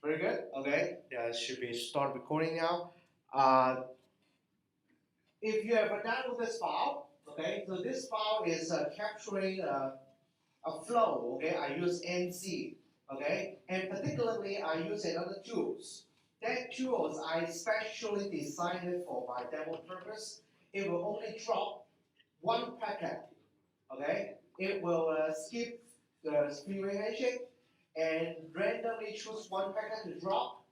Very good. Okay. Yeah, should be start recording now. Uh, if you ever download this file, okay, so this file is capturing a flow. Okay, I use NC. Okay, and particularly I use another tools. That tools I specially designed it for my demo purpose. It will only drop one packet. Okay, it will skip the three-way handshake and randomly choose one packet to drop.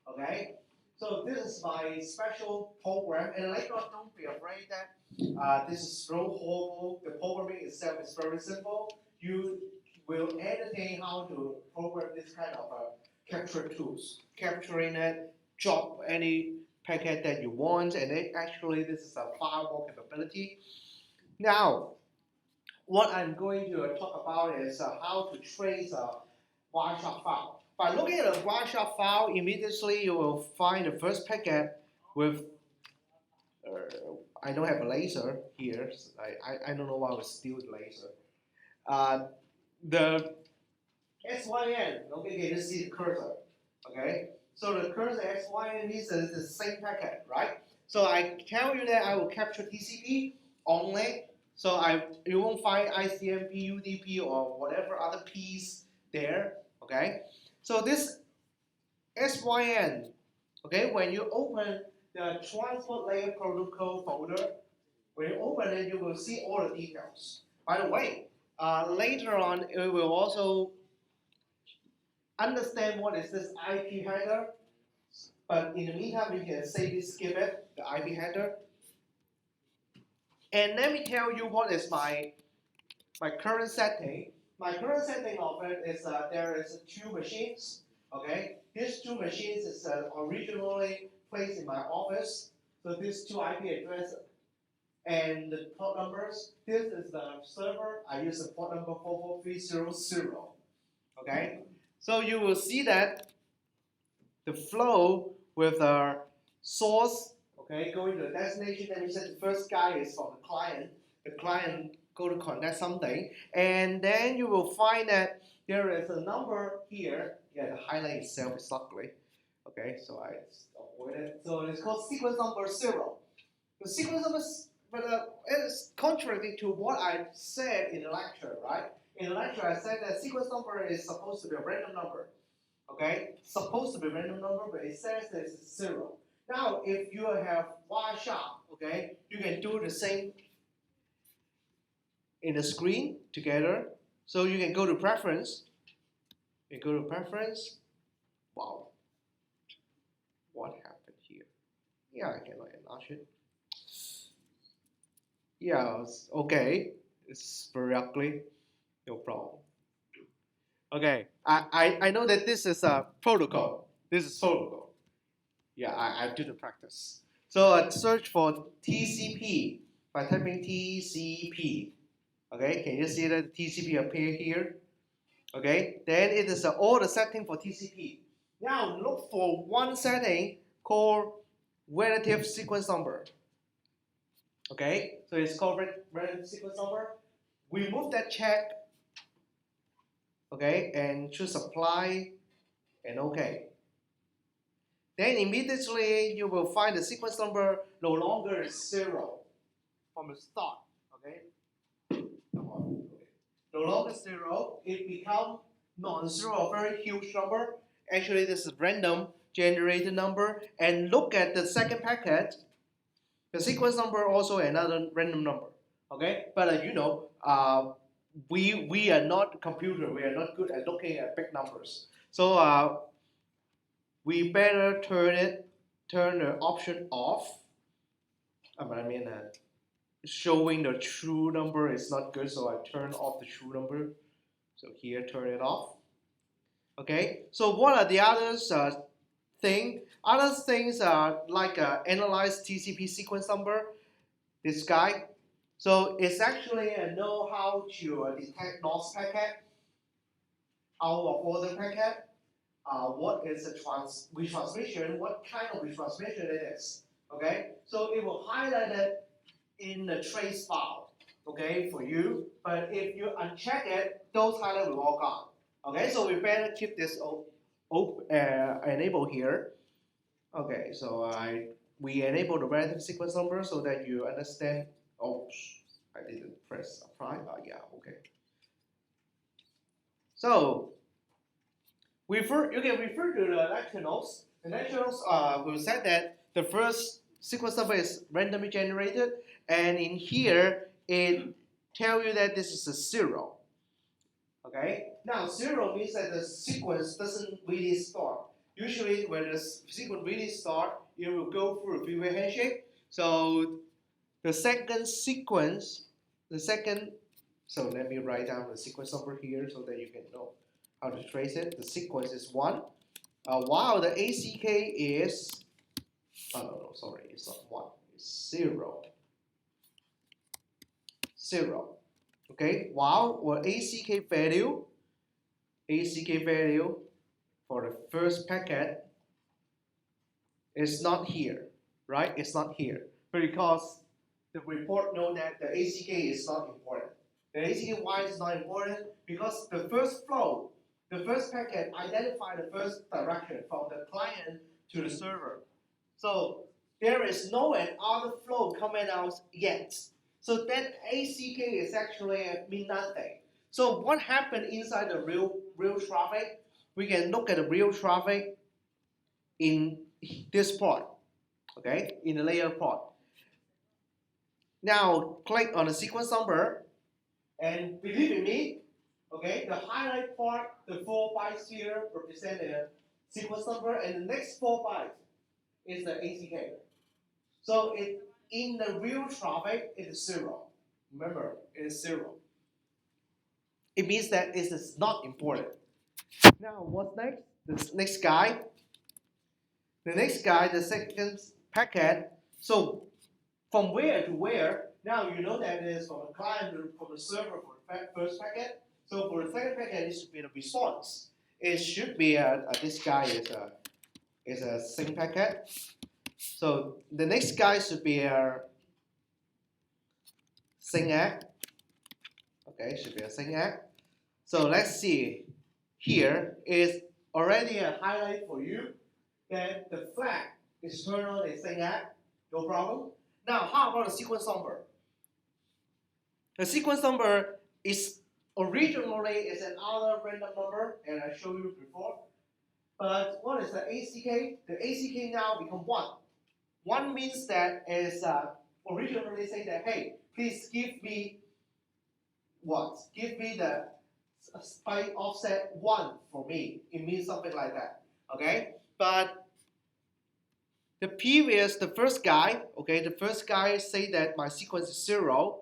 Okay, so this is my special program, and later on, don't be afraid that this is so horrible. The programming itself is very simple. You will entertain how to program this kind of capture tools, capturing it, drop any packet that you want, and it, actually this is a firewall capability. Now, what I'm going to talk about is how to trace a Wireshark file. By looking at a Wireshark file, immediately you will find the first packet with, I don't have a laser here. I don't know why I was still with laser. Uh, the SYN, okay, you can just see the cursor. Okay, so the cursor SYN means that it's the same packet, right? So I tell you that I will capture TCP only. So you won't find ICMP, UDP, or whatever other piece there. Okay, so this SYN, okay, when you open the transport layer protocol folder, when you open it, you will see all the details. By the way, later on, it will also understand what is this IP header. But in the meantime, you can safely skip it, the IP header. And let me tell you what is my current setting. My current setting of it is there is two machines. Okay, these two machines is originally placed in my office. So these two IP addresses and the port numbers. This is the server. I use the port number 44300. Okay, so you will see that the flow with our source, okay, going to the destination. Then we said the first guy is from the client. The client go to connect something, and then you will find that there is a number here. Yeah, the highlight itself is ugly. Okay, so I avoid it. So it's called sequence number 0. The sequence number, but it's contrary to what I said in the lecture, right? In the lecture, I said that sequence number is supposed to be a random number. Okay, supposed to be random number, but it says that it's 0. Now, if you have Wireshark, okay, you can do the same in the screen together. So you can go to preference. You go to preference. Wow, what happened here? Yeah, I cannot enlarge it. Yeah, okay. It's very ugly. No problem. Okay, I know that this is a protocol. This is protocol. Yeah, I do the practice. So I search for TCP by typing TCP. Okay, can you see that TCP appear here? Okay, then it is all the setting for TCP. Now look for one setting called relative sequence number. Okay, so it's called relative sequence number. Remove that check. Okay, and choose apply and okay. Then immediately you will find the sequence number no longer is 0 from the start. Okay, no longer 0. It becomes non-zero, a very huge number. Actually, this is random generated number. And look at the second packet. The sequence number also another random number. Okay, but we are not computer. We are not good at looking at big numbers. So we better turn the option off. I mean, showing the true number is not good, so I turn off the true number. So here, turn it off. Okay. So what are the others thing? Other things are like analyze TCP sequence number. This guy. So it's actually know how to detect lost packet, out of order packet. What is the retransmission? What kind of retransmission it is? Okay. So it will highlight it in the trace file, okay, for you. But if you uncheck it, those highlights will all gone. Okay, so we better keep this enable here. Okay, so we enable the relative sequence number so that you understand. Oh, I didn't press apply. Yeah, okay. So you can refer to the lecture notes. The lecture notes will say that the first sequence number is randomly generated, and in here it tell you that this is a 0. Okay. Now 0 means that the sequence doesn't really start. Usually when the sequence really start, it will go through a three-way handshake. So the second sequence, so let me write down the sequence number here so that you can know how to trace it. The sequence is 1. While the ACK is, no, sorry, it's not 1, it's 0. 0. Okay, while our ACK value for the first packet is not here, right? It's not here because the report knows that the ACK is not important. The ACK why is not important because the first flow, the first packet identify the first direction from the client to the server. So there is no other flow coming out yet. So that ACK is actually mean nothing. So what happened inside the real traffic? We can look at the real traffic in this part, okay, in the layer part. Now click on the sequence number, and believe in me, okay, the highlight part, the 4 bytes here represent the sequence number, and the next 4 bytes is the ACK. So in the real traffic, it is 0. Remember, it is 0. It means that it is not important. Now, what's next? The next guy. The next guy, the second packet. So from where to where? Now you know that it is from the client from the server for the first packet. So for the second packet, it should be the response. It should be this guy is a sync packet. So the next guy should be a sync act. Okay, should be a sync act. So let's see. Here is already a highlight for you that the flag is turned on a sync act. No problem. Now, how about the sequence number? The sequence number is originally is another random number, and I showed you before. But what is the ACK? The ACK now become 1. 1 means that is originally saying that, hey, please give me what? Give me the spike offset 1 for me. It means something like that. Okay? But the first guy, okay, the first guy say that my sequence is 0.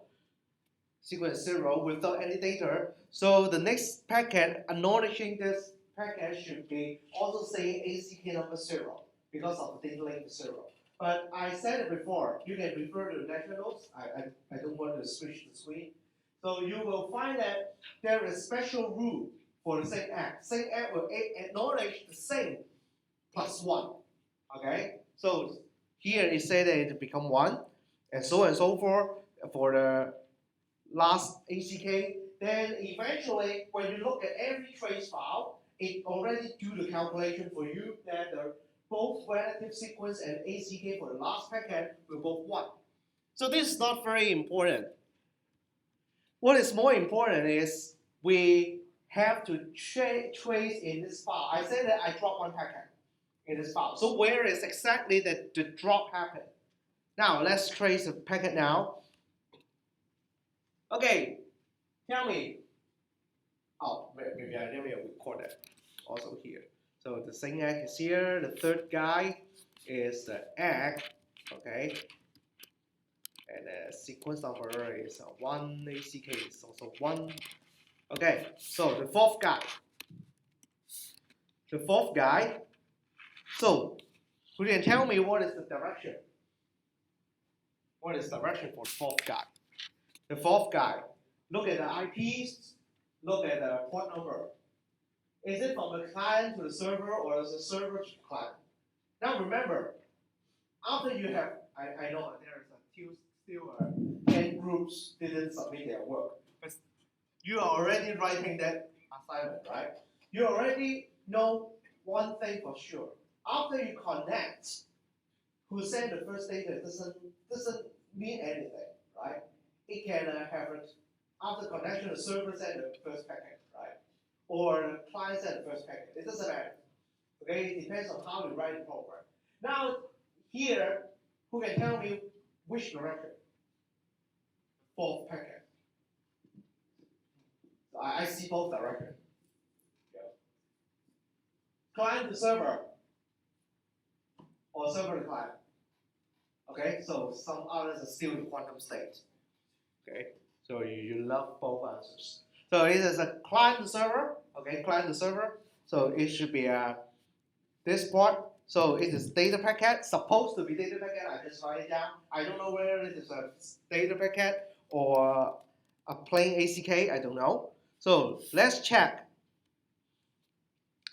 Sequence 0 without any data. So the next packet acknowledging this packet should be also saying ACK number 0 because of the data link 0. But I said it before, you can refer to the lecture notes. I don't want to switch the screen. So you will find that there is special rule for the same act. Same act will acknowledge the same plus 1. Okay? So here it said that it become 1, and so forth for the last ACK. Then eventually, when you look at every trace file, it already do the calculation for you that the both relative sequence and ACK for the last packet will both 1. So this is not very important. What is more important is we have to trace in this file. I said that I dropped 1 packet in this file. So where is exactly that the drop happened? Now let's trace the packet now. Okay, tell me. Oh, maybe I never record that. Also here. So the same egg is here. The third guy is the egg. Okay. And the sequence number is 1. ACK is also 1. Okay. So the fourth guy. The fourth guy. So who can tell me what is the direction? What is the direction for the fourth guy? The fourth guy. Look at the IPs. Look at the port number. Is it from the client to the server or is the server to the client? Now remember, after you have, I know there is still 10 groups didn't submit their work, but you are already writing that assignment, right? You already know one thing for sure. After you connect, who sent the first data doesn't mean anything, right? It can have after connection, the server sent the first packet, right? Or the client sent the first packet. It doesn't matter. Okay, it depends on how you write the program. Now, here, who can tell me which direction? Fourth packet. So I see both directions. Yeah. Client to server, or server to client. Okay, so some others are still in quantum state. Okay, so you love both answers. So it is a client to server. Okay, client to server. So it should be this part. So it is data packet, supposed to be data packet. I just write it down. I don't know whether it is a data packet or a plain ACK. I don't know. So let's check.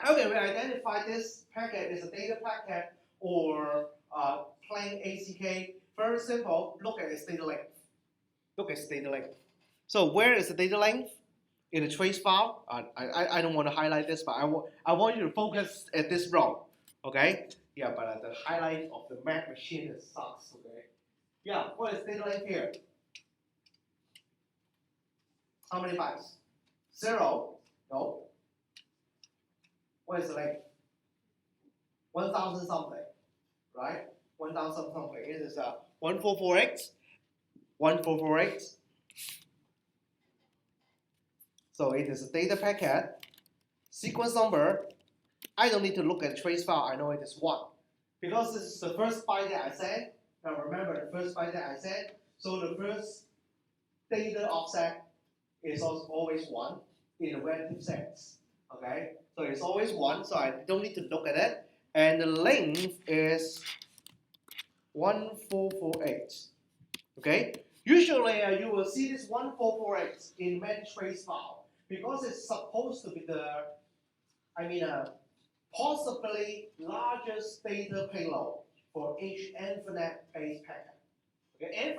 Okay, we identify this packet as a data packet or plain ACK. Very simple. Look at its data length. Look at its data length. So where is the data length? In the trace file. I don't want to highlight this, but I want you to focus at this row. Okay? Yeah, but the highlight of the Mac machine sucks. Okay? Yeah, what is data length here? How many bytes? 0? No. What is the length? 1,000 something, right? 1,000 something. It is 1448. 1448. So it is a data packet. Sequence number. I don't need to look at the trace file. I know it is 1. Because this is the first byte that I sent. Now remember the first byte that I sent. So the first data offset is always 1 in a relative sense. Okay? So it's always 1, so I don't need to look at it. And the length is 1448. Okay? Usually you will see this 1448 in many trace file because it's supposed to be the, possibly largest data payload for each infinite-based packet. Okay?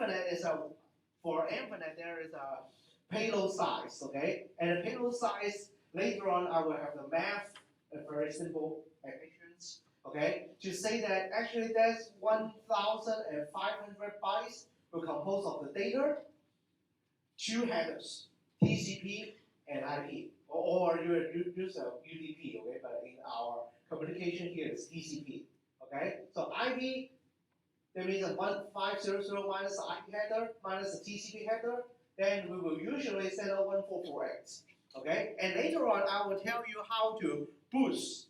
For infinite there is a payload size, okay? And the payload size, later on I will have the math, a very simple equations, okay? To say that actually that's 1,500 bytes will compose of the data, 2 headers, TCP and IP, or you use a UDP, okay? But in our communication here it's TCP, okay? So IP, that means a 1500 minus the IP header minus the TCP header, then we will usually send out 1448, okay? And later on I will tell you how to boost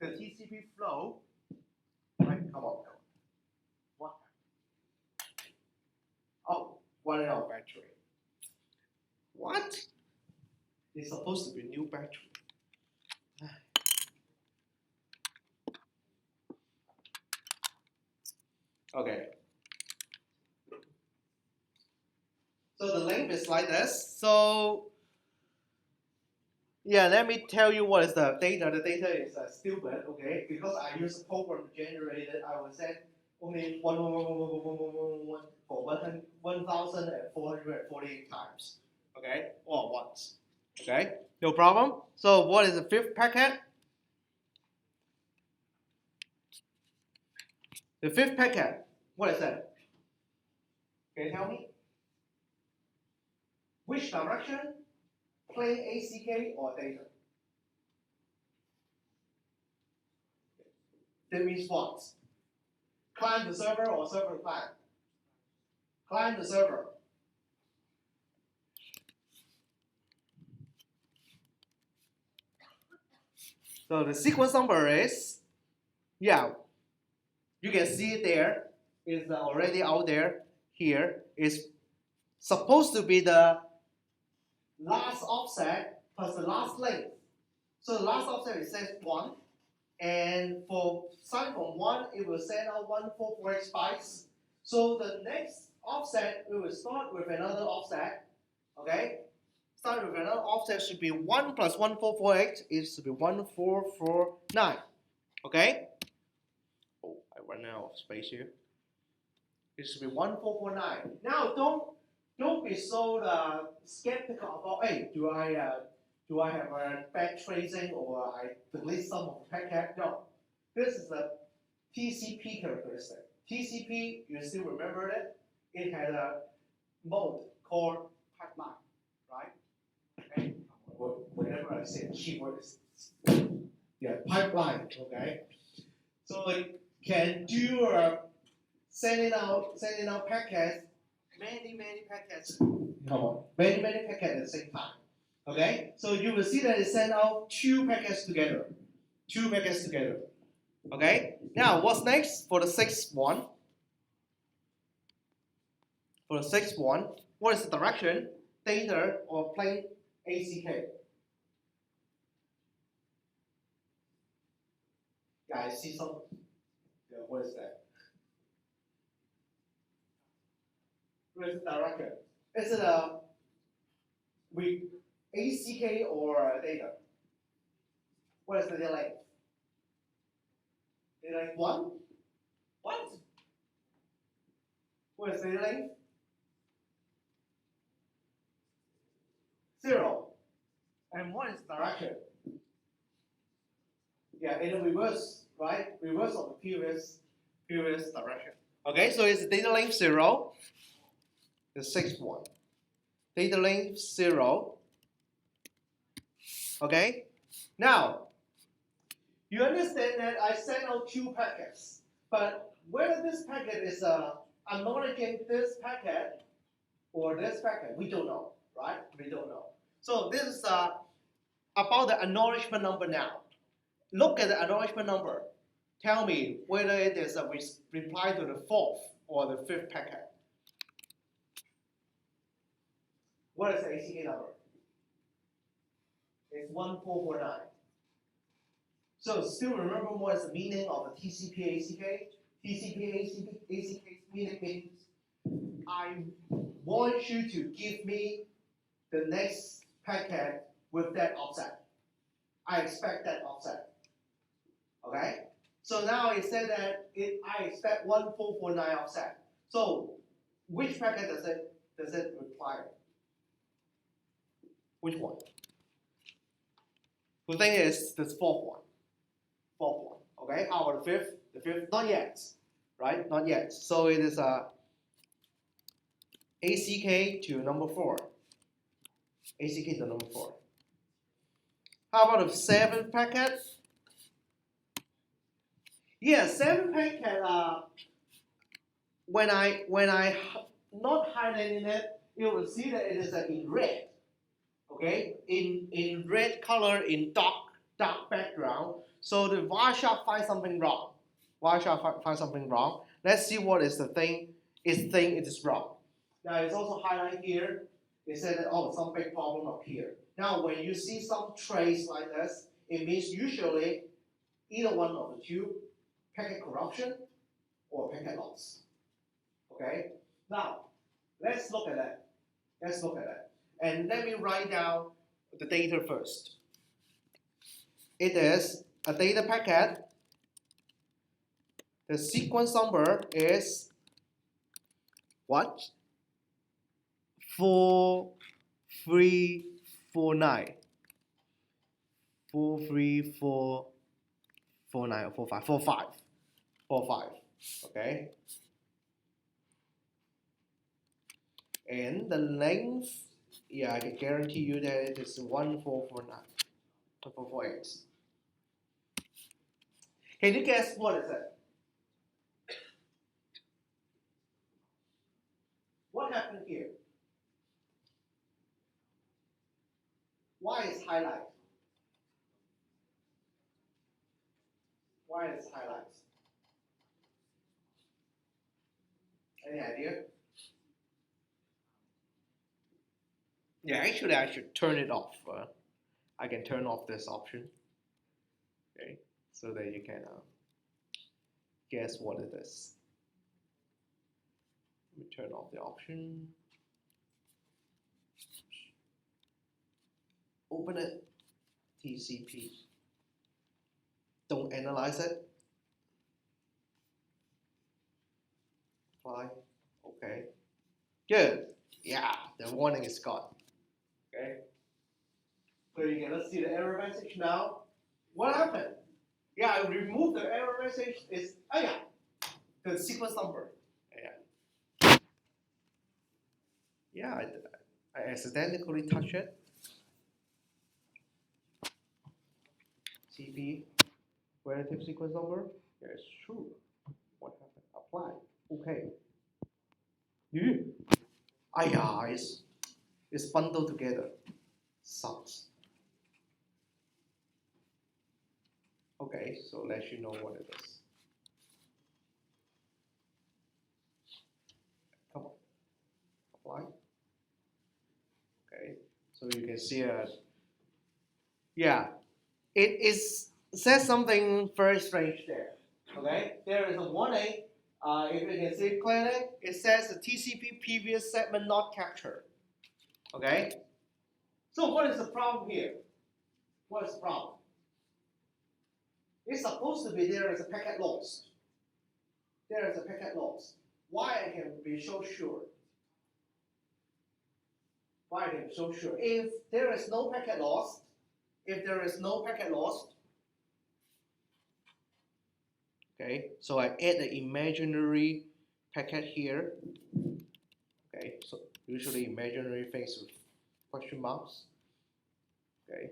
the TCP flow. Right, come on. What? Oh, 1L battery. What? It's supposed to be new battery. Okay. So the length is like this. So yeah, let me tell you what is the data. The data is stupid, okay? Because I use a program to generate it, I will send only one for 1,448 times, okay? Or once, okay? No problem. So what is the fifth packet? The fifth packet, what is that? Can you tell me? Which direction? Plain ACK or data? That means what? Client to server or server to client? Client to server. So the sequence number is, yeah, you can see it there. It's already out there. Here is supposed to be the last offset plus the last length. So the last offset it says 1, and for starting from 1, it will send out 144 bytes. So the next offset, we will start with another offset. Okay? Start with another offset should be 1 plus 1448. It should be 1449. Okay? Oh, I run out of space here. It should be 1449. Now don't be so skeptical about, hey, do I Do I have a back tracing or I delete some of the packet? No. This is the TCP characteristic. TCP, you still remember it? It had a mode called pipeline, right? Okay. Whenever I say keyword, yeah, pipeline. Okay. So it can do sending out packets, many packets. Come on, many packets at the same time. Okay. So you will see that it sends out two packets together. Two packets together. Okay. Now what's next for the sixth one? For the sixth one, what is the direction? Data or plain ACK? Yeah, I see some. Yeah, what is that? What is the direction? Is it a with ACK or data? What is the data length? Data length 1? What? What is data length? 0. And what is direction? Yeah, in the reverse, right? Reverse of the previous direction. Okay, so it's data length 0. The sixth one. Data length 0. Okay? Now, you understand that I sent out two packets, but whether this packet is acknowledging this packet or this packet, we don't know, right? We don't know. So this is about the acknowledgement number now. Look at the acknowledgement number. Tell me whether it is a reply to the fourth or the fifth packet. What is the ACK number? It's 1449. So still remember what is the meaning of the TCP ACK? TCP ACK meaning means I want you to give me the next packet with that offset. I expect that offset. Okay? So now it said that I expect 1449 offset. So which packet does it require? Which one? The thing is this fourth one. Okay, how about the fifth? The fifth, not yet, right? Not yet. So it is a ACK to number 4. ACK to number 4. How about the seventh packet? Yeah, seventh packet. When I not highlighting it, you will see that it is in red. Okay, in red color in dark background. So the Wireshark finds something wrong. Wireshark finds something wrong. Let's see what is the thing. It is wrong. Now it's also highlighted here. It said that some big problem up here. Now when you see some trace like this, it means usually either one of the two, packet corruption or packet loss. Okay. Now let's look at that. And let me write down the data first. It is a data packet. The sequence number is what? 4349. 43449 or 45. Okay. And the length, yeah, I can guarantee you that it is 1449. 1448. Can you guess what is it? What happened here? Why is highlight? Why is highlight? Any idea? Yeah, actually I should turn it off. I can turn off this option. Okay, so that you can guess what it is. Let me turn off the option. Open it. TCP. Don't analyze it. Apply. Okay. Good. Yeah, the warning is gone. Okay. So you cannot see the error message now. What happened? Yeah, I removed the error message. It's yeah, the sequence number. Yeah, yeah, I accidentally touched it. CP relative sequence number. Yeah, it's true. What happened? Apply. Okay. You. Ah, yeah, it's bundled together. Sucks. Okay, so let you know what it is. Come on, apply. Okay, so you can see yeah, it is says something very strange there. Okay, there is a warning. If you can see clearly, it says the TCP previous segment not captured. Okay, so what is the problem here? What is the problem? It's supposed to be there is a packet loss. There is a packet loss. Why I can be so sure? Why I can be so sure? If there is no packet loss, okay, so I add the imaginary packet here. Okay, so usually imaginary things with question marks. Okay,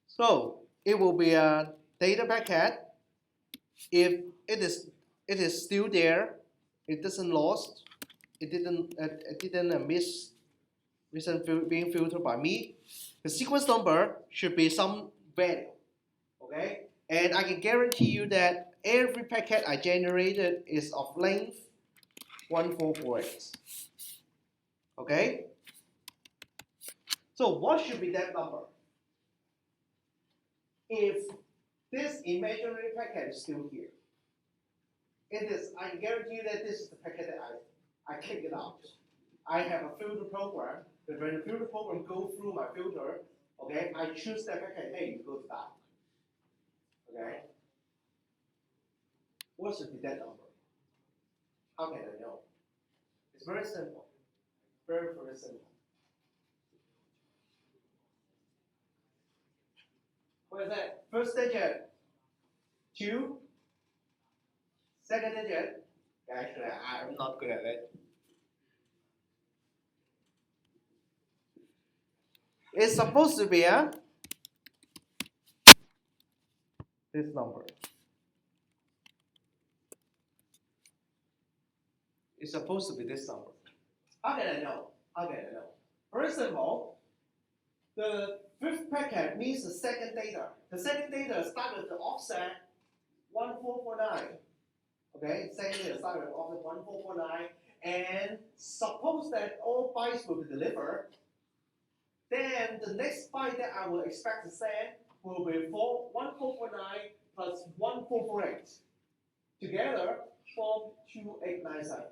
so it will be a data packet. If it is still there, it doesn't lost. It didn't miss being filtered by me. The sequence number should be some value. Okay, and I can guarantee you that every packet I generated is of length 1448. Okay, so what should be that number? If this imaginary packet is still here, it is. I guarantee you that this is the packet that I kick it out. I have a filter program. That when the filter program goes through my filter, okay, I choose that packet. Hey, it goes down. Okay, what should be that number? How can I know? It's very simple. Very, very simple. What is that? First digit, 2. Second digit, actually, I'm not good at it. It's supposed to be this number. It's supposed to be this number. How can I know? How can I know? First of all, the fifth packet means the second data. The second data starts with the offset 1449. Okay, second data starts with offset 1449. And suppose that all bytes will be delivered, then the next byte that I will expect to send will be 1449 plus 1448. Together form 2897.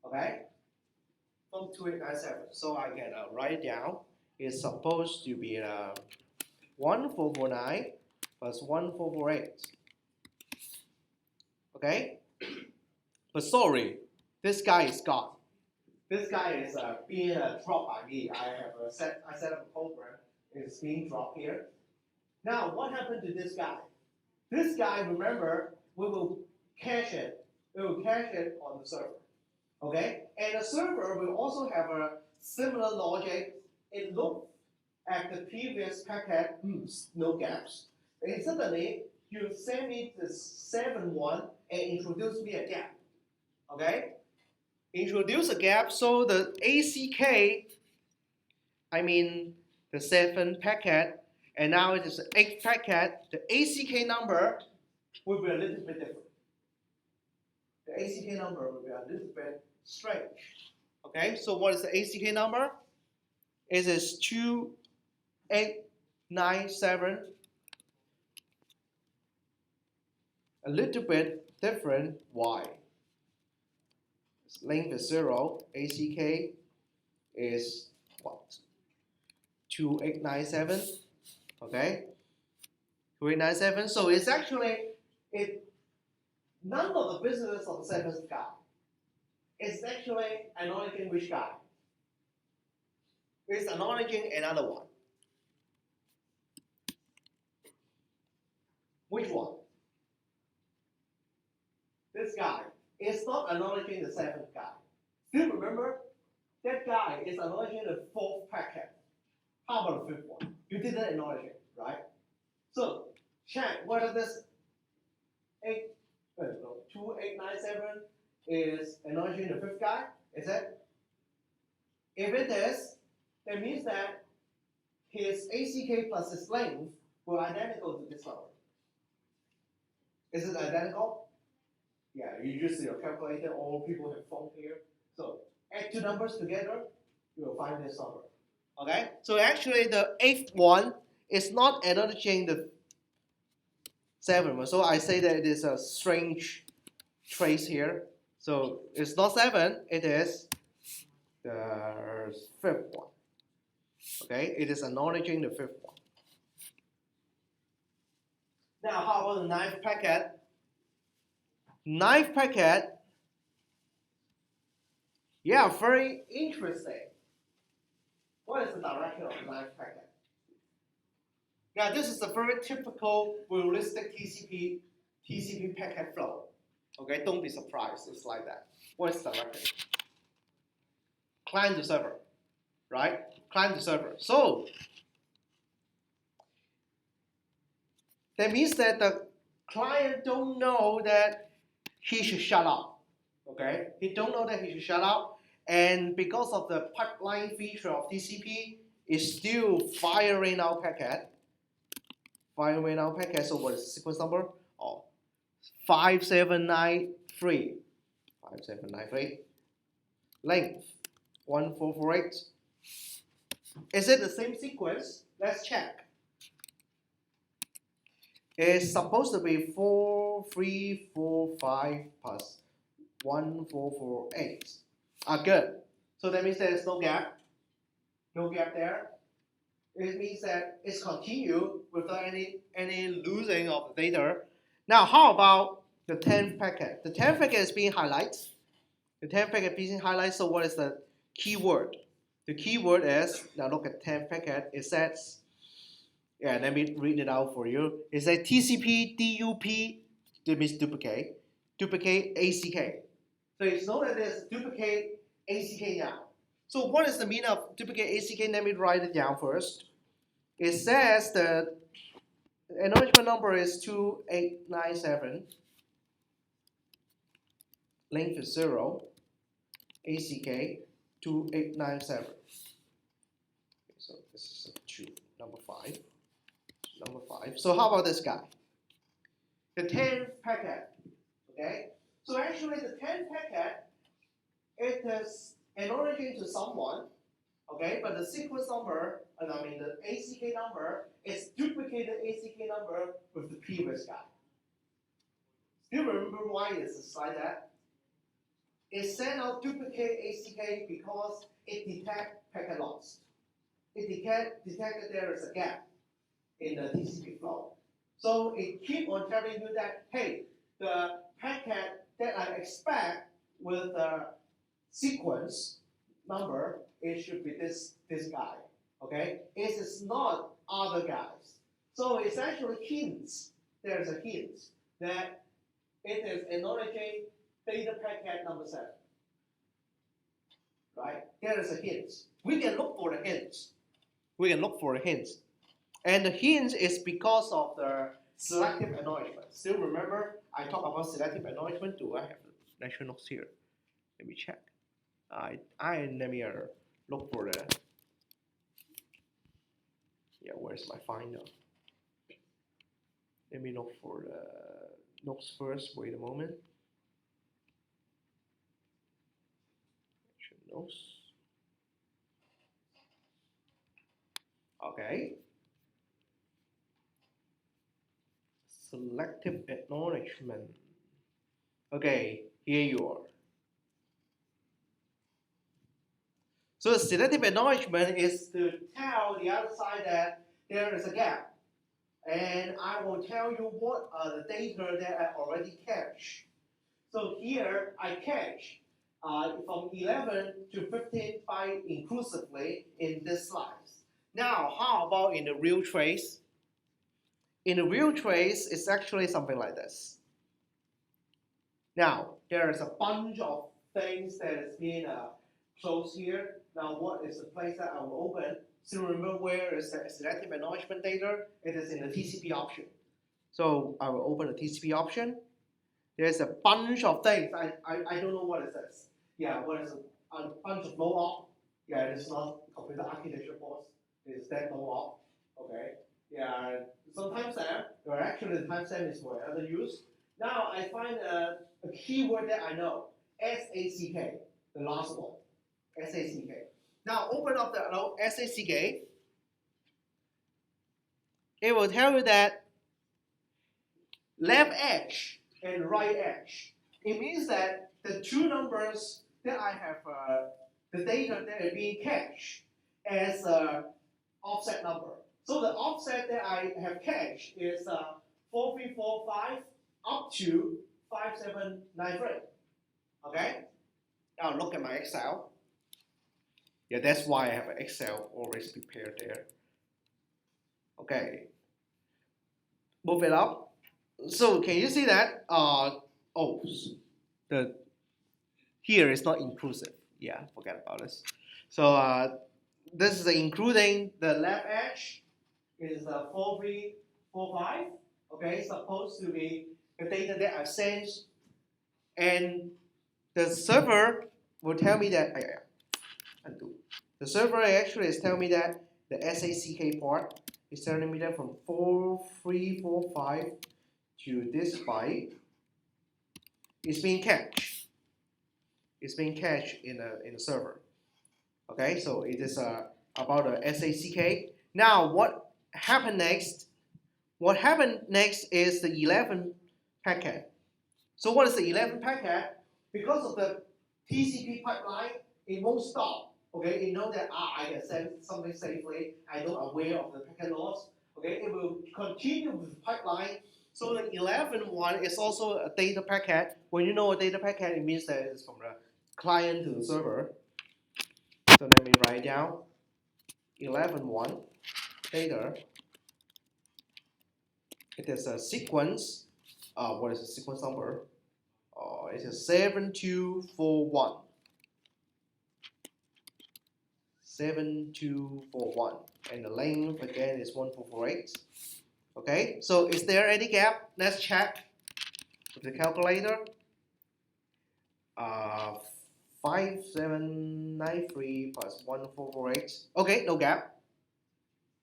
Okay? From 2897. So I can write down it's supposed to be 1449 plus 1448. Okay? But sorry, this guy is gone. This guy is being dropped by me. I set up a program. It's being dropped here. Now, what happened to this guy? This guy, remember, we will cache it. We will cache it on the server. Okay? And the server will also have a similar logic. It looks at the previous packet, no gaps. And suddenly, you send me the 7-1 and introduce me a gap. Okay? Introduce a gap, so the ACK, I mean the 7 packet, and now it is the 8 packet, the ACK number will be a little bit different. The ACK number will be a little bit strange. Okay, so what is the ACK number? It is 2897, a little bit different. Why? Length is 0, ACK is what? 2897, okay? 2897, so it's actually, none of the business of the seventh guy. It's actually an English guy. is acknowledging another one. Which one? This guy is not acknowledging the seventh guy. Still remember, that guy is acknowledging the fourth packet. How about the fifth one? You didn't acknowledge it, right? So check whether this 2897 is acknowledging the fifth guy. Is it? If it is, that means that his ACK plus his length will identical to this number. Is it identical? Yeah, you use your calculator. All people have phone here. So add two numbers together, you will find this number. Okay? So actually the eighth one is not acknowledging the seventh one. So I say that it is a strange trace here. So it's not 7, it is the fifth one. Okay? It is acknowledging the fifth one. Now how about the ninth packet? Ninth packet, yeah, very interesting. What is the direction of the ninth packet? Yeah, this is a very typical realistic TCP packet flow. Okay, don't be surprised, it's like that. What is the direction? Client to server, right? Client to server. So that means that the client don't know that he should shut up. Okay, he don't know that he should shut up, and because of the pipeline feature of TCP, is still firing out packet. Firing out packet. So what is the sequence number? Oh, 5793. 5793. Length 1448. Is it the same sequence? Let's check. It's supposed to be 4345 plus 1448. Good. So that means there is no gap. No gap there. It means that it's continued without any losing of the data. Now, how about the 10th packet? The 10th packet is being highlighted. The 10th packet being highlighted. So what is the keyword? The keyword is, now look at 10th packet. It says, yeah, let me read it out for you. It says TCP DUP, that means duplicate ACK. So it's known that there's duplicate ACK now. So what is the meaning of duplicate ACK? Let me write it down first. It says the acknowledgement number is 2897. Length is 0. ACK 2897. Okay, so this is 2, number 5. Number 5. So how about this guy? The 10th packet. Okay? So actually the 10th packet, it is acknowledging to someone, okay, but the sequence number, the ACK number is duplicated ACK number with the previous guy. Still remember why it's like that? It sent out duplicate ACK because it detects packet loss. It detected there is a gap in the TCP flow. So it keep on telling you that, hey, the packet that I expect with the sequence number, it should be this guy. Okay? It is not other guys. So it's actually hints. There's a hint that it is acknowledging data packet number 7. Right? There is a hint. We can look for the hints. And the hint is because of the selective acknowledgement. Still remember, I talked about selective acknowledgement. Do I have the lecture notes here? Let me check. Let me look for the. Yeah, where's my finder? Let me look for the notes first. Wait a moment. Notes. Okay. Selective acknowledgement. Okay, here you are. So the selective acknowledgement is to tell the other side that there is a gap. And I will tell you what are the data that I already cached. So here I cache from 11 to 15 byte inclusively in this slice. Now, how about in the real trace? In the real trace, it's actually something like this. Now, there is a bunch of things that is being closed here. Now, what is the place that I will open? So remember where is the selective acknowledgement data? It is in the TCP option. So I will open the TCP option. There's a bunch of things. I don't know what is this. Yeah, what is a bunch of low op? Yeah, it's not computer architecture course. It's that low op. Okay. Yeah, some timestamp, or actually the timestamp is for other use. Now I find a keyword that I know. SACK, the last one. SACK. Now open up the SACK. It will tell you that left edge and right edge. It means that the two numbers that I have, the data that are being cached as offset number. So the offset that I have cached is 4345 up to 5793. Okay? Now look at my Excel. Yeah, that's why I have an Excel always prepared there. Okay. Move it up. So can you see that? The here is not inclusive. Yeah, forget about this. So this is including the left edge is 4345. Okay, supposed to be the data that I've sent, and the server will tell me that. Undo. The server actually is telling me that the SACK part is telling me that from 4345 to this byte is being cached. It's being cached in a server. Okay, so it is about the SACK. Now, what happened next? What happened next is the 11 packet. So what is the 11 packet? Because of the TCP pipeline, it won't stop. Okay, it knows that I can send something safely. I'm not aware of the packet loss. Okay, it will continue with the pipeline. So the 11 one is also a data packet. When you know a data packet, it means that it's from the client to the server. So let me write down 11.1 data. It is a sequence. What is the sequence number? It is 7241. 7241. And the length again is 1448. Okay, so is there any gap? Let's check with the calculator. 5793 plus 1448. Okay, no gap.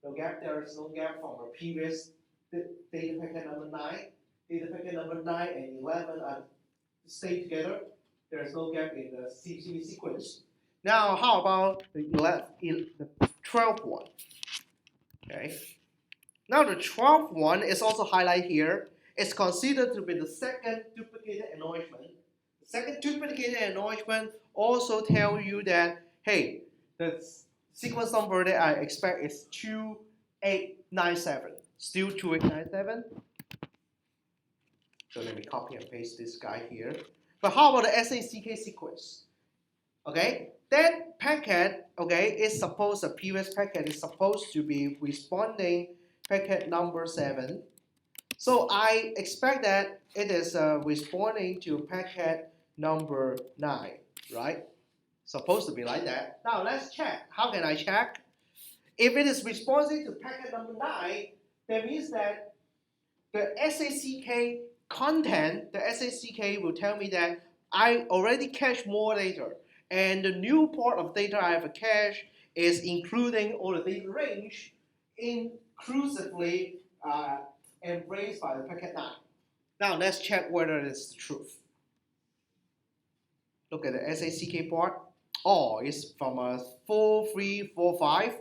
No gap. There is no gap from the previous data packet number 9. Data packet number 9 and 11 are stay together. There is no gap in the CCP sequence. Now, how about the 12th one? Okay. Now, the 12th one is also highlighted here. It's considered to be the second duplicated acknowledgement. The second duplicated acknowledgement also tells you that, hey, the sequence number that I expect is 2897. Still 2897. So let me copy and paste this guy here. But how about the SACK sequence? Okay, that packet, okay, is supposed, the previous packet is supposed to be responding packet number 7. So I expect that it is responding to packet number 9, right? Supposed to be like that. Now let's check. How can I check? If it is responding to packet number 9, that means that the SACK content, the SACK will tell me that I already cached more data. And the new part of data I have a cache is including all the data range inclusively embraced by the packet 9. Now let's check whether it's the truth. Look at the SACK part. Oh, it's from 4345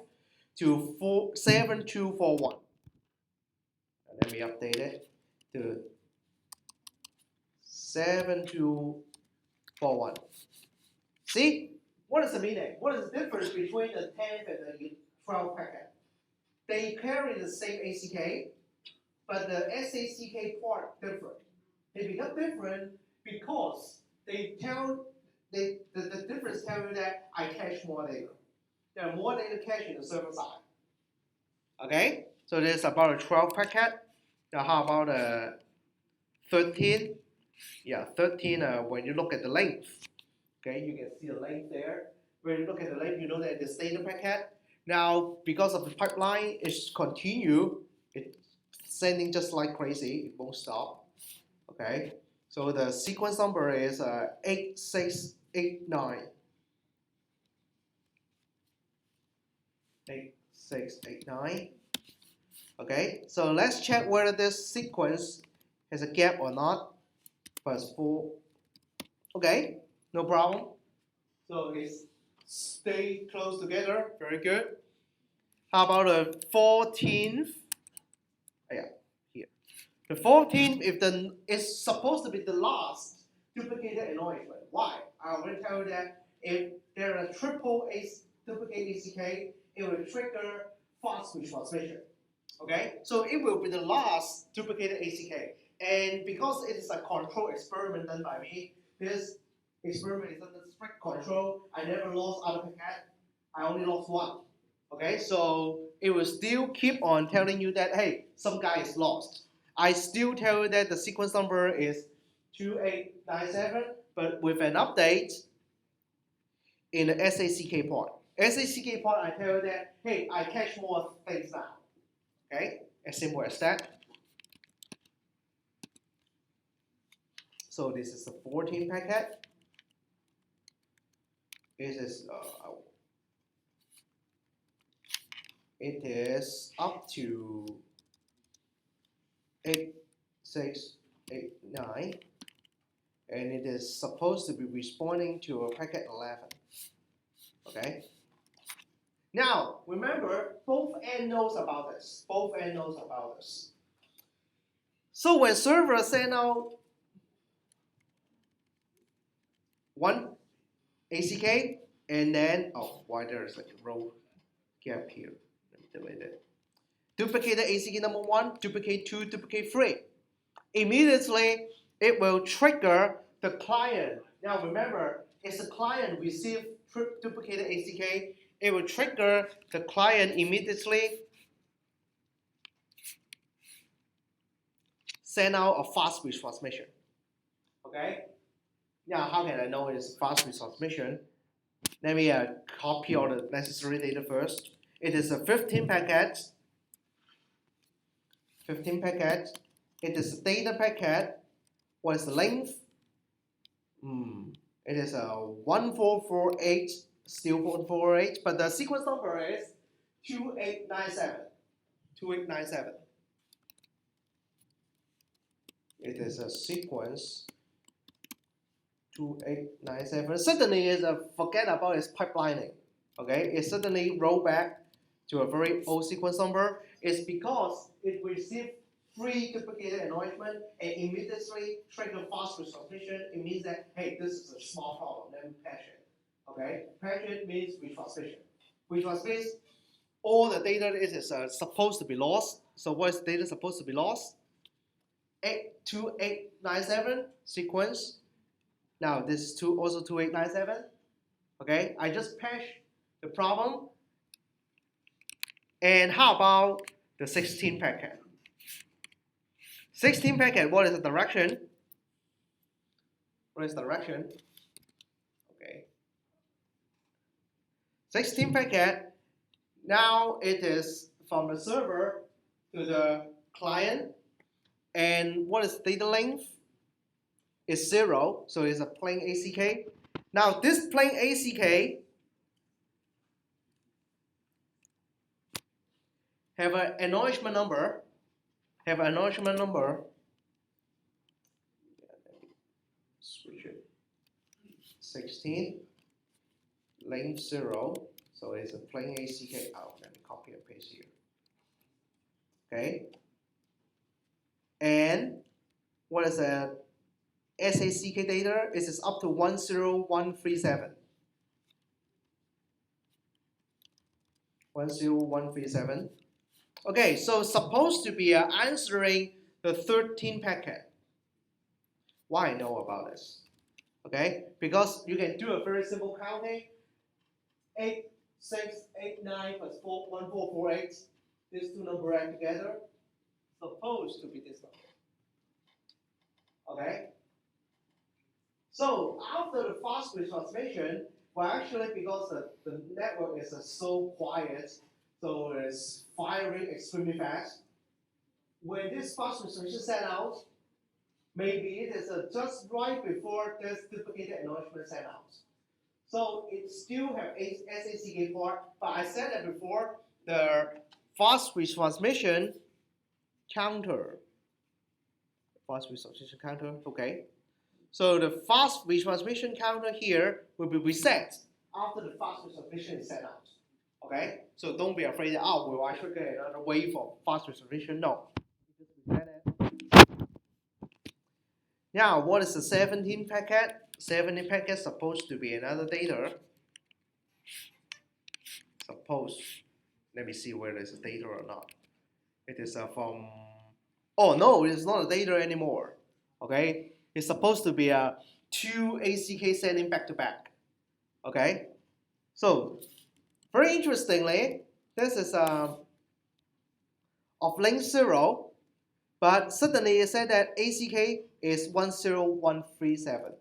to 7241. Let me update it to 7241. See? What is the meaning? What is the difference between the 10th and the 12th packet? They carry the same ACK, but the SACK part different. They become different because they the difference tells you that I cache more data. There are more data cached in the server side. Okay, so this is about a 12 packet. Now how about 13? Yeah, 13 when you look at the length. Okay, you can see the length there. When you look at the length, you know that it's data packet. Now, because of the pipeline, it's continue. It's sending just like crazy. It won't stop. Okay, so the sequence number is 8689. 8689. Okay, so let's check whether this sequence has a gap or not. Plus 4. Okay, no problem. So it's stay close together. Very good. How about the 14th? Yeah, here. The 14th is supposed to be the last duplicated acknowledgement. Why? I will tell you that if there are triple duplicate ACK, it will trigger fast switch transmission. Okay, so it will be the last duplicated ACK. And because it is a control experiment done by me, this experiment is under strict control. I never lost other packet. I only lost one. Okay, so it will still keep on telling you that, hey, some guy is lost. I still tell you that the sequence number is 2897, but with an update in the SACK part. SACK part, I tell you that, hey, I catch more things now. Okay, as simple as that. So this is the 14 packet. It is up to 8689, and it is supposed to be responding to a packet 11. Okay. Now remember, both end knows about this. Both end knows about this. So when server send out one ACK, and then why there is a row gap here? Let me delete it. Duplicated ACK number 1, duplicate 2, duplicate 3. Immediately it will trigger the client. Now remember, if the client receive duplicated ACK, it will trigger the client immediately send out a fast switch transmission. Okay. Now how can I know it's fast switch transmission? Let me copy all the necessary data first. It is a 15 packet. 15 packet. It is a data packet. What is the length? It is a 1448, still 1448, but the sequence number is 2897. 2897. It is a sequence 2897. Suddenly is forget about its pipelining. Okay, it suddenly roll back to a very old sequence number. It's because it received 3 duplicated acknowledgement and immediately trigger fast switch transmission. It means that, hey, this is a small problem. Let me patch it. Okay, patch it means retransmission. Retransmit, all the data is supposed to be lost. So what is data supposed to be lost? 2897 sequence. Now this is also 2897. Okay, I just patched the problem. And how about the 16 packet? 16 packet, what is the direction? What is the direction? Okay. 16 packet, now it is from the server to the client. And what is data length? It's 0, so it's a plain ACK. Now this plain ACK have an acknowledgement number. Switch it. 16, length 0, so it's a plain ACK out. Let me copy and paste here. Okay. And what is the SACK data? It is up to 10137. 10137. Okay, so supposed to be answering the 13 packet. Why I know about this? Okay, because you can do a very simple counting. 8, 6, 8, 9 plus 4, 1, 4, 4, 8. These two numbers add together, supposed to be this number. Okay? So after the fast transmission, well, actually, because the network is so quiet, so it's firing extremely fast. When this fast transmission sent out, maybe it is just right before this duplicated acknowledgement sent out. So it still have SACK part, but I said that before, the fast retransmission counter, okay. So the fast retransmission counter here will be reset after the fast retransmission is sent out. Okay, so don't be afraid that will I trigger another wave of fast retransmission? No, you just reset it. Now, what is the 17 packet? 17 packet supposed to be another data. Suppose, let me see whether it's a data or not. It is from, oh no, it's not a data anymore. Okay, it's supposed to be a 2 ACK sending back to back. Okay, so very interestingly, this is of length 0, but suddenly it said that ACK is 10137.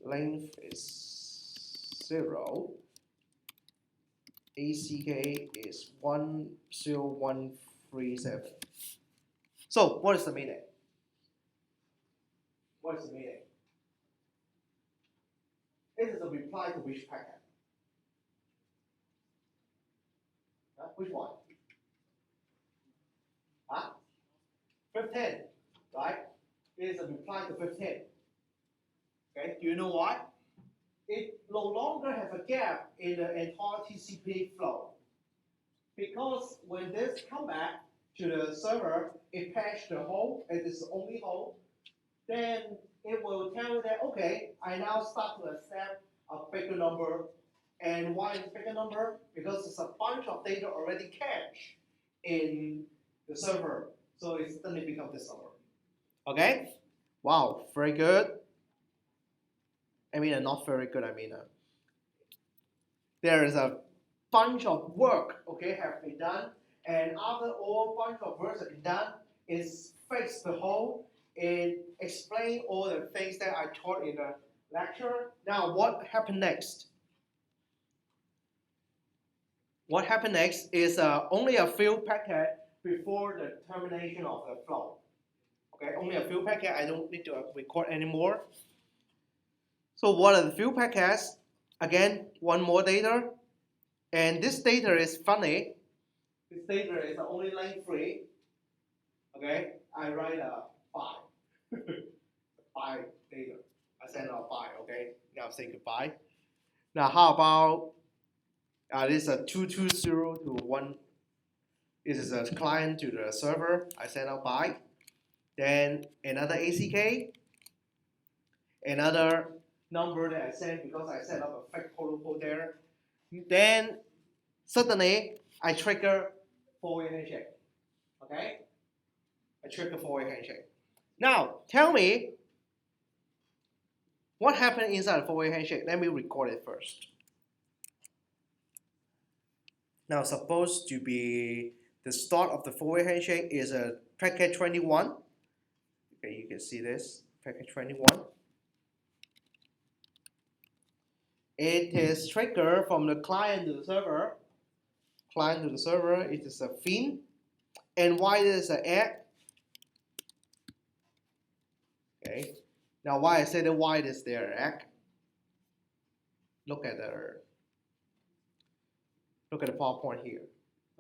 Length is 0. ACK is 10137. So what is the meaning? What is the meaning? It is a reply to which packet? Which one? 15, right? It is a reply to 15. Okay, do you know why? It no longer has a gap in the entire TCP flow. Because when this come back to the server, it patched the hole, it is the only hole, then it will tell you that, okay, I now start to accept a bigger number. And why is bigger number? Because it's a bunch of data already cached in the server. So it suddenly becomes this number. Okay? Wow, very good. I mean, not very good. I mean, there is a bunch of work, okay, have been done. And after all bunch of work have been done, it's fixed the hole. It explained all the things that I taught in the lecture. Now, what happened next? What happened next is only a few packets before the termination of the flow. Okay, only a few packets. I don't need to record anymore. So what are the few packets? Again, one more data. And this data is funny. This data is only length 3. Okay, I write a 5. 5 data. I send out 5. Okay, now say goodbye. Now how about this is a 220 to 1. This is a client to the server. I send out by. Then another ACK. Another number that I sent because I set up a fake protocol there. Then suddenly I trigger 4-way handshake. Okay? I trigger 4-way handshake. Now tell me what happened inside the 4-way handshake. Let me record it first. Now supposed to be the start of the 4-way handshake is a packet 21. Okay, you can see this packet 21. It is triggered from the client to the server. Client to the server, it is a fin. And why is an egg? Okay. Now why I say that why is there an egg? Look at the PowerPoint here.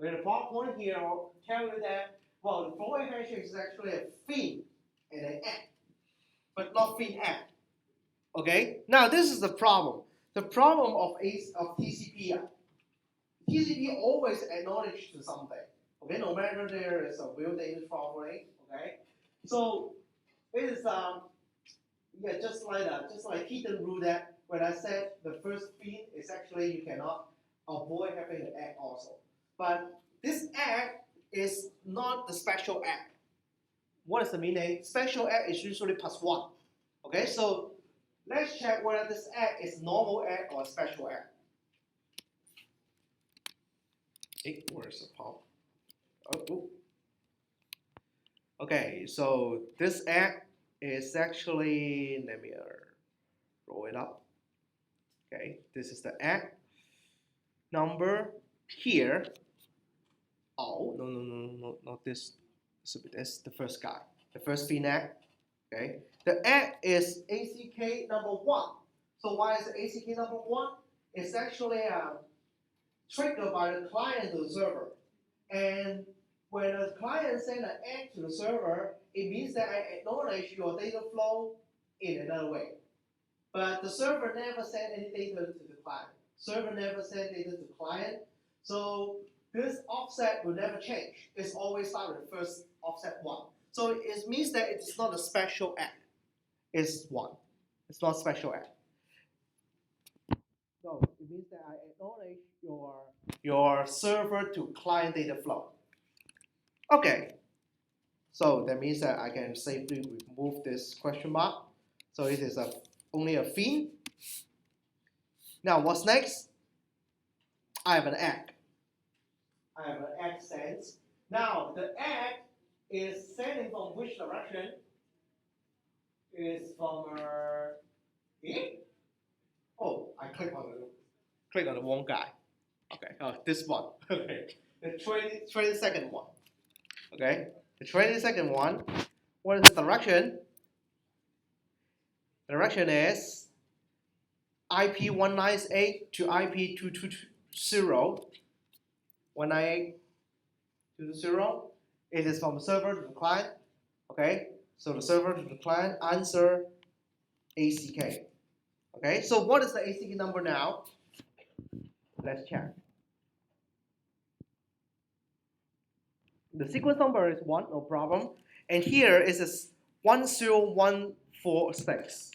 Okay, the PowerPoint here will tell you that well the 4-way handshake is actually a fin and an egg, but not fin egg. Okay. Now this is the problem. The problem of TCP. TCP always acknowledge to something. Okay, no matter there is a real data traveling. Okay, so it is just like hidden rule that when I said the first fin is actually you cannot avoid having an egg also. But this egg is not the special egg. what is the meaning? Special act is usually plus 1. Okay, so let's check whether this act is normal act or special act. Hey, where's the pop? Oh. Okay, so this act is actually, let me roll it up. Okay, this is the act number here. Oh, no, not this. So that's the first guy, the first fin act. Okay, the act is ACK number 1. So why is it ACK number 1? It's actually triggered by the client to the server. And when a client sends an act to the server, it means that I acknowledge your data flow in another way. But the server never sent any data to the client. Server never sent data to the client. So this offset will never change. It's always start with first offset 1. So it means that it's not a special act. It's 1. It's not special act. So it means that I acknowledge your server to client data flow. Okay. So that means that I can safely remove this question mark. So it is only a fin. Now what's next? I have an act. I have an act sense. Now the act is sending from which direction? Is from here? Oh, I click on the wrong guy. Okay, oh, this one. Okay, the 22nd one. Okay, the 22nd one. What is the direction? The direction is IP 198 to IP 220. 198.220. It is from the server to the client. Okay, so the server to the client answer ACK. Okay, so what is the ACK number now? Let's check. The sequence number is 1, no problem. And here is 10146.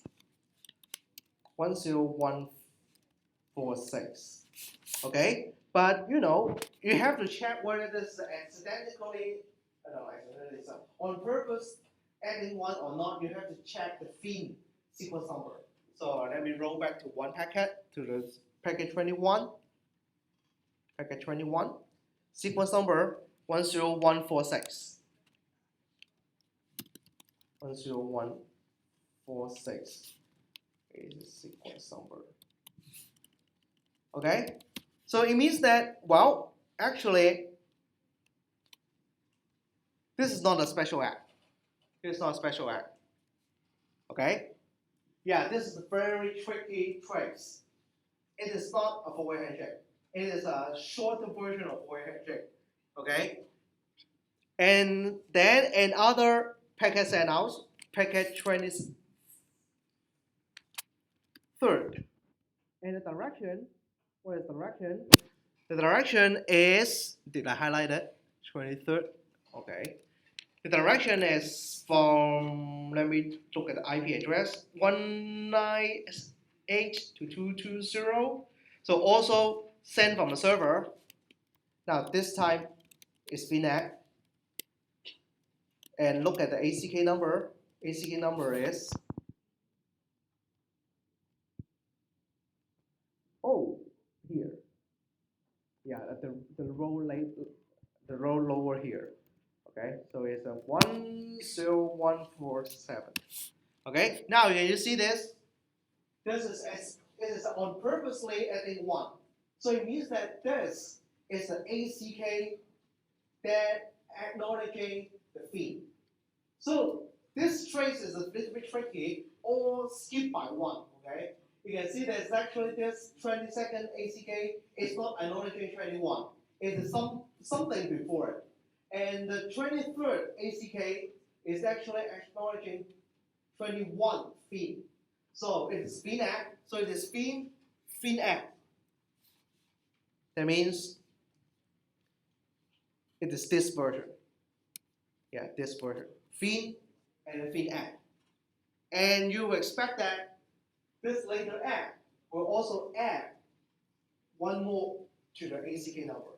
10146. Okay, but you have to check whether this is accidentally, on purpose adding 1 or not. You have to check the fin sequence number. So let me roll back to one packet, to the packet 21. Packet 21. Sequence number 10146. 10146 is the sequence number. Okay? So it means that, well, actually, this is not a special act. It's not a special act. Okay? Yeah, this is a very tricky trace. It is not a four-way handshake. It is a shorter version of four-way handshake. Okay? And then another packet sent out, packet 23rd. And the direction, what is the direction? The direction is, did I highlight it? 23rd. Okay. The direction is from, let me look at the IP address, 198 to 220. So also sent from the server. Now this time is VNAC. And look at the ACK number. ACK number is, here. Yeah, the row lower here. Okay, so it's a 10147. Okay, now can you see this? This is it is on purposely adding 1. So it means that this is an ACK that acknowledging the fin. So this trace is a little bit tricky, or skipped by 1. Okay, you can see there's actually this 22nd ACK is not acknowledging 21. It is something before it. And the 23rd ACK is actually acknowledging 21 fin. So it is fin act. So it is fin act. That means it is this version. Yeah, this version. Fin and fin act. And you expect that this later act will also add 1 more to the ACK number.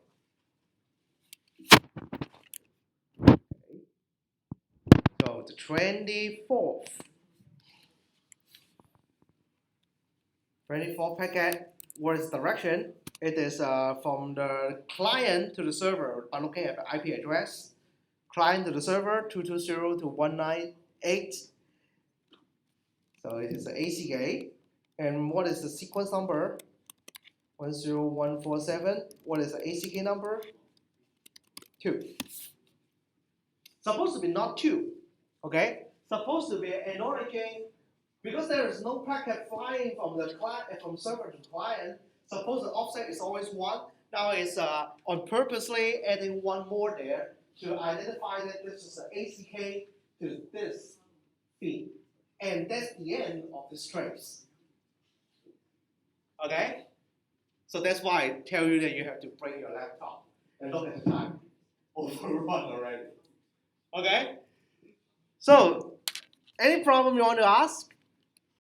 So 24th. 24th packet, what is the direction? It is from the client to the server by looking at the IP address. Client to the server 220 to 198. So it is the ACK. And what is the sequence number? 10147. What is the ACK number? 2. Supposed to be not 2. Okay? Supposed to be acknowledging, because there is no packet flying from the client from server to client. Suppose the offset is always 1. Now it's on purposely adding 1 more there to identify that this is an ACK to this feed. And that's the end of this trace. Okay? So that's why I tell you that you have to bring your laptop and look at the time. Overrun already. Okay? So, any problem you want to ask?